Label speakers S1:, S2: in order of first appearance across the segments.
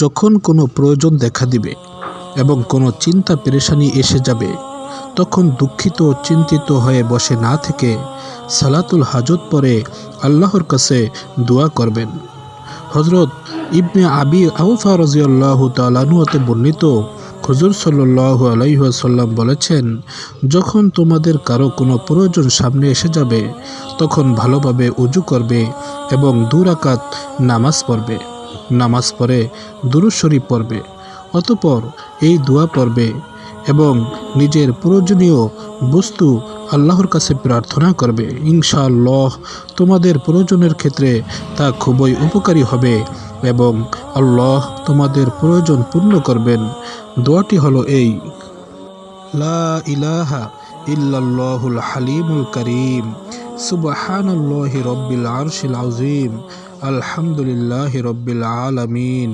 S1: যখন কোনো প্রয়োজন দেখা দিবে এবং কোনো চিন্তা পেরেশানি এসে যাবে, তখন দুঃখিত ও চিন্তিত হয়ে বসে না থেকে সালাতুল হাজত পরে আল্লাহর কাছে দোয়া করবেন। হজরত ইবনে আবি আউফা রাদিয়াল্লাহু তাআলা আনহু হতে বর্ণিত, হুজুর সাল্লাল্লাহু আলাইহি ওয়াসাল্লাম বলেছেন, যখন তোমাদের কারো কোনো প্রয়োজন সামনে এসে যাবে, তখন ভালোভাবে উজু করবে এবং 2 রাকাত নামাজ পড়বে। নামাজ পড়ে দুরূদ শরীফ পড়বে, অতঃপর এই দোয়া পড়বে এবং নিজের প্রয়োজনীয় বস্তু আল্লাহর কাছে প্রার্থনা করবে। ইনশাআল্লাহ তোমাদের প্রয়োজনের ক্ষেত্রে তা খুবই উপকারী হবে এবং আল্লাহ তোমাদের প্রয়োজন পূর্ণ করবেন। দোয়াটি হলো এই: লা ইলাহা ইল্লাল্লাহুল হালিমুল কারীম, সুবহানাল্লাহি রাব্বিল আরশিল আযীম, আলহামদুলিল্লাহি রাব্বিল আলামিন,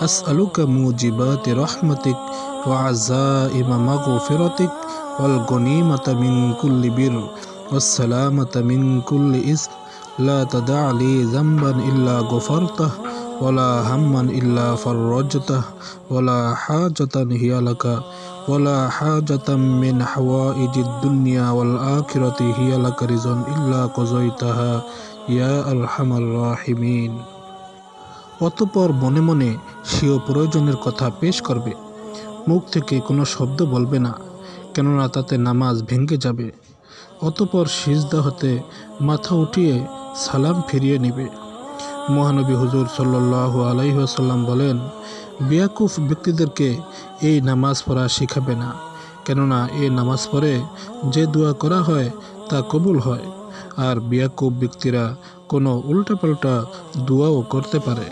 S1: আসআলুকা মুজিবাতি রাহমাতিক ওয়া আযাইমা মাগফিরাতিক ওয়াল গনিমাতা মিন কুল্লি বির ওয়াস সালামাতা মিন কুল্লি ইসম, লা তাদা লি যামবান ইল্লা গফারতাহ ওয়ালা হাম্মান ইল্লা ফাররাজতাহ ওয়ালা হাজাতান হিয়া লাকা ওয়ালা হাজাতাম মিন হাওয়াইজিদ দুনিয়া ওয়াল আখিরাতি হিয়া লাকা রিজন ইল্লা কযাইতাহা ইয়া আরহামার রাহিমিন। অতঃপর মনে মনে স্বীয় প্রয়োজনের কথা পেশ করবে, মুখ থেকে কোনো শব্দ বলবে না, কেননা তাতে নামাজ ভেঙে যাবে। অতঃপর সিজদা হতে মাথা উঠিয়ে সালাম ফিরিয়ে নেবে। মহানবী হুজুর সাল্লাল্লাহু আলাইহি ওয়াসাল্লাম বলেন, বেয়াকুফ ব্যক্তিদেরকে এই নামাজ পড়া শিখাবে না, কেননা এই নামাজ পড়ে যে দোয়া করা হয় তা কবুল হয়, আর বেয়াকুফ ব্যক্তিরা কোনো উল্টাপাল্টা দোয়াও করতে পারে।